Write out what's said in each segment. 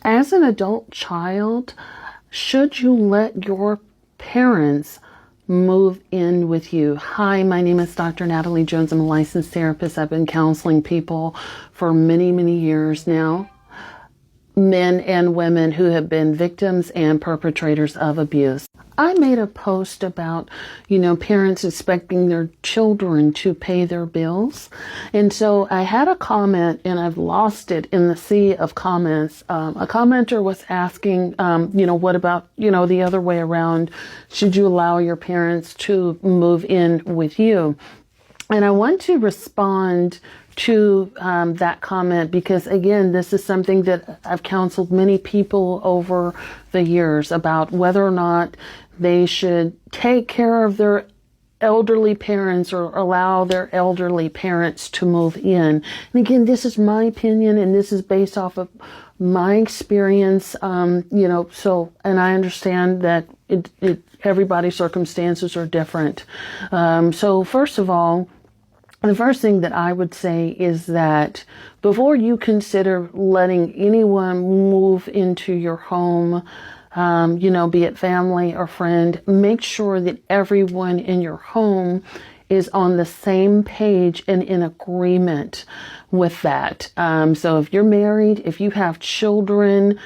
As an adult child, should you let your parents move in with you? Hi, my name is Dr. Natalie Jones. I'm a licensed therapist. I've been counseling people for many, many years now. Men and women who have been victims and perpetrators of abuse. I made a post about, parents expecting their children to pay their bills. And so I had a comment, and I've lost it in the sea of comments. A commenter was asking, what about, the other way around? Should you allow your parents to move in with you? And I want to respond to that comment because, again, this is something that I've counseled many people over the years about whether or not they should take care of their elderly parents or allow their elderly parents to move in. And again, this is my opinion, and this is based off of my experience, and I understand that everybody's circumstances are different. So first of all, the first thing that I would say is that before you consider letting anyone move into your home, be it family or friend, make sure that everyone in your home is on the same page and in agreement with that. So if you're married, if you have children,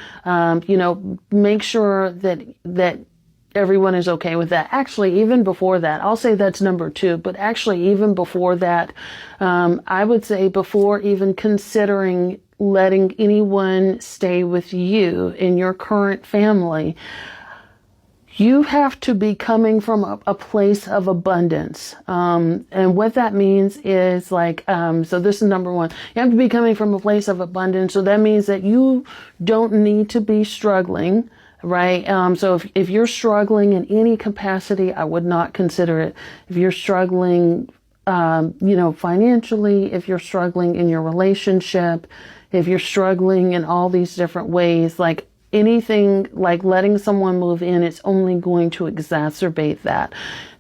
make sure that everyone is okay with that. Actually, even before that, I'll say that's number 2, but actually even before that, I would say before even considering letting anyone stay with you in your current family, you have to be coming from a place of abundance. And what that means is so this is number 1. You have to be coming from a place of abundance. So that means that you don't need to be struggling. Right. So if you're struggling in any capacity, I would not consider it. If you're struggling, financially, if you're struggling in your relationship, if you're struggling in all these different ways, anything like letting someone move in, it's only going to exacerbate that.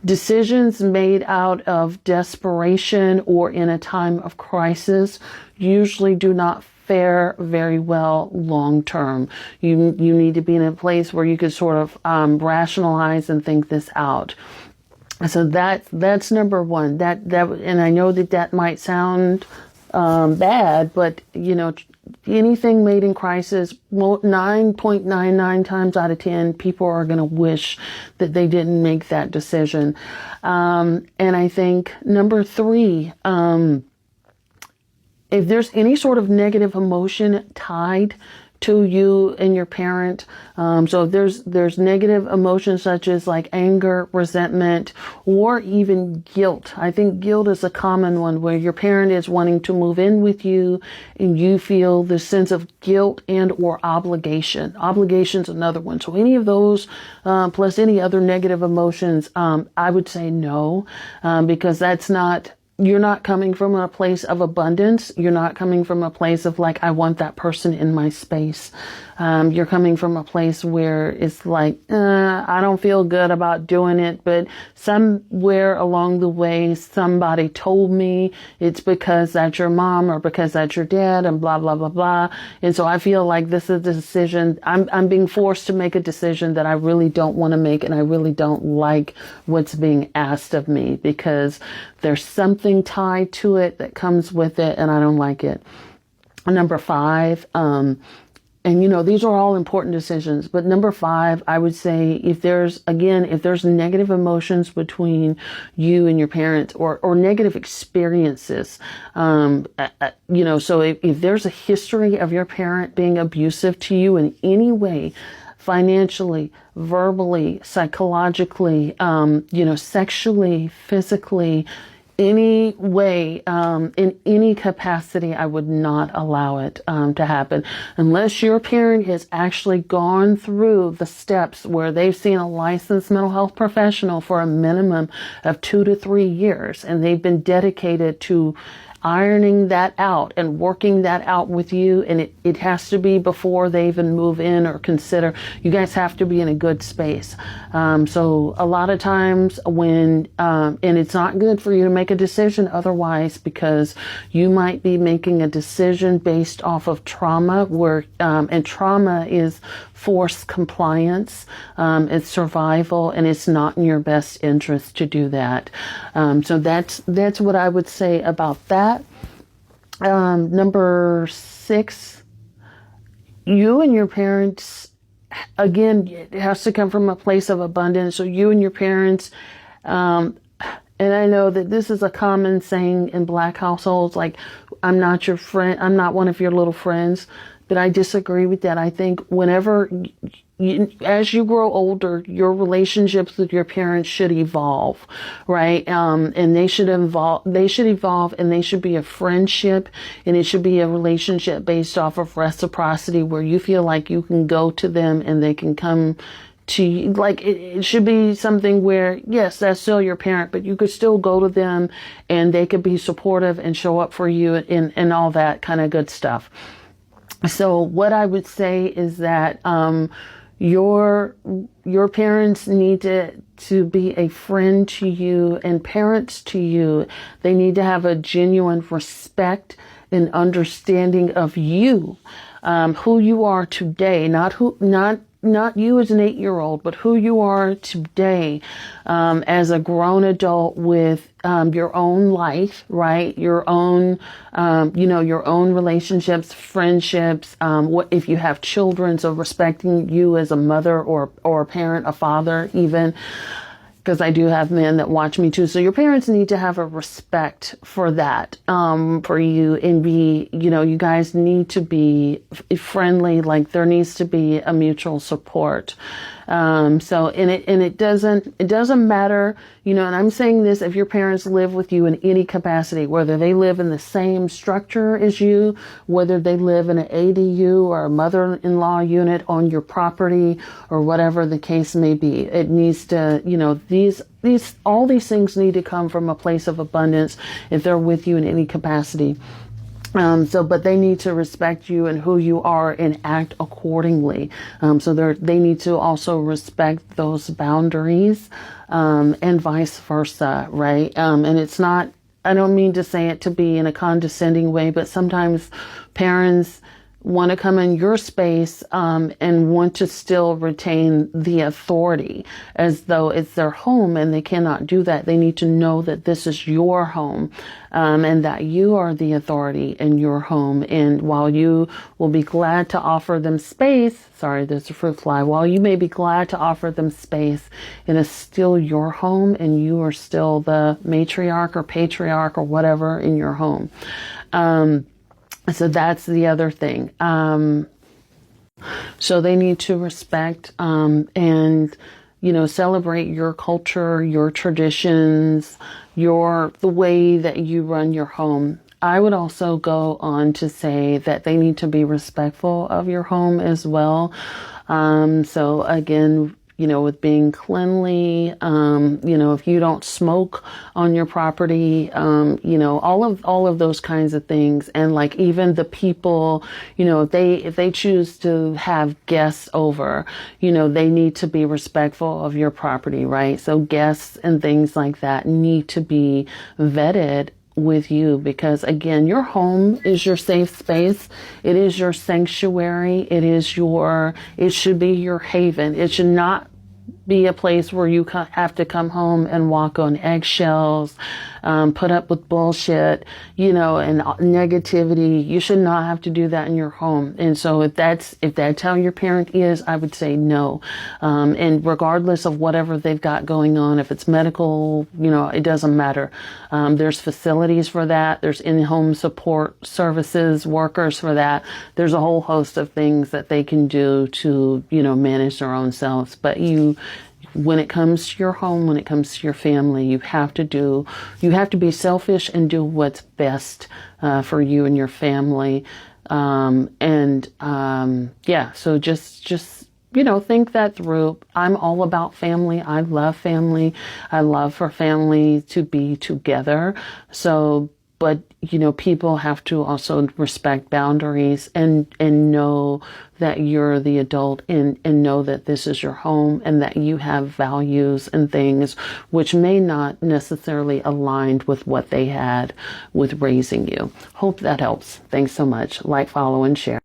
Decisions made out of desperation or in a time of crisis usually do not fare very well long term. You need to be in a place where you could sort of rationalize and think this out. So that's number 1. And I know that might sound bad, but anything made in crisis, 9.99 times out of 10, people are going to wish that they didn't make that decision. And I think number 3, if there's any sort of negative emotion tied to you and your parent, so if there's negative emotions such as anger, resentment, or even guilt. I think guilt is a common one where your parent is wanting to move in with you and you feel this sense of guilt and or obligation. Obligation's another one. So any of those, plus any other negative emotions, I would say no, because you're not coming from a place of abundance. You're not coming from a place of I want that person in my space. You're coming from a place where it's I don't feel good about doing it, but somewhere along the way, somebody told me it's because that's your mom or because that's your dad and blah, blah, blah, blah. And so I feel like this is the decision. I'm being forced to make a decision that I really don't want to make, and I really don't like what's being asked of me because there's something tied to it that comes with it, and I don't like it. Number 5, and these are all important decisions, but number 5, I would say if there's negative emotions between you and your parents or negative experiences, so if there's a history of your parent being abusive to you in any way, financially, verbally, psychologically, sexually, physically, any way, in any capacity, I would not allow it to happen unless your parent has actually gone through the steps where they've seen a licensed mental health professional for a minimum of 2 to 3 years, and they've been dedicated to ironing that out and working that out with you. And it has to be before they even move in or consider. You guys have to be in a good space. So a lot of times when, and it's not good for you to make a decision otherwise, because you might be making a decision based off of trauma where, and trauma is forced compliance, it's survival, and it's not in your best interest to do that. So that's what I would say about that. Number 6, you and your parents, again, it has to come from a place of abundance. So you and your parents, and I know that this is a common saying in Black households, like, I'm not your friend, I'm not one of your little friends. But I disagree with that. I think whenever, as you grow older, your relationships with your parents should evolve, right? And they should evolve, and they should be a friendship, and it should be a relationship based off of reciprocity, where you feel like you can go to them and they can come to you. Like, it should be something where, yes, that's still your parent, but you could still go to them and they could be supportive and show up for you and all that kind of good stuff. So what I would say is that your parents need to be a friend to you, and parents to you. They need to have a genuine respect and understanding of you, who you are today, not you as an 8-year-old, but who you are today, as a grown adult with, your own life, right? Your own, your own relationships, friendships, what if you have children, so respecting you as a mother or a parent, a father, even, because I do have men that watch me too. So your parents need to have a respect for that, for you, and be, you guys need to be friendly. Like, there needs to be a mutual support. It doesn't matter, and I'm saying this, if your parents live with you in any capacity, whether they live in the same structure as you, whether they live in an ADU or a mother-in-law unit on your property, or whatever the case may be, it needs to, all these things need to come from a place of abundance if they're with you in any capacity. But they need to respect you and who you are and act accordingly. So they need to also respect those boundaries, and vice versa, right? And it's not, I don't mean to say it to be in a condescending way, but sometimes parents want to come in your space, and want to still retain the authority as though it's their home, and they cannot do that. They need to know that this is your home, and that you are the authority in your home. And while you will be glad to offer them space, sorry, there's a fruit fly. While you may be glad to offer them space, it is still your home, and you are still the matriarch or patriarch or whatever in your home. So that's the other thing. So they need to respect, and, celebrate your culture, your traditions, the way that you run your home. I would also go on to say that they need to be respectful of your home as well. So again, with being cleanly, if you don't smoke on your property, all of those kinds of things. And like, even the people, if they choose to have guests over, they need to be respectful of your property, right? So guests and things like that need to be vetted with you, because again, your home is your safe space. It is your sanctuary. It should be your haven. It should not be a place where you have to come home and walk on eggshells, put up with bullshit, and negativity. You should not have to do that in your home. And so if that's how your parent is, I would say no. And regardless of whatever they've got going on, if it's medical, it doesn't matter. There's facilities for that. There's in-home support services, workers for that. There's a whole host of things that they can do to, manage their own selves. But when it comes to your home, when it comes to your family, you have to be selfish and do what's best for you and your family. So just think that through. I'm all about family. I love family. I love for family to be together. So, but people have to also respect boundaries and know that you're the adult and know that this is your home and that you have values and things which may not necessarily align with what they had with raising you. Hope that helps. Thanks so much. Like, follow, and share.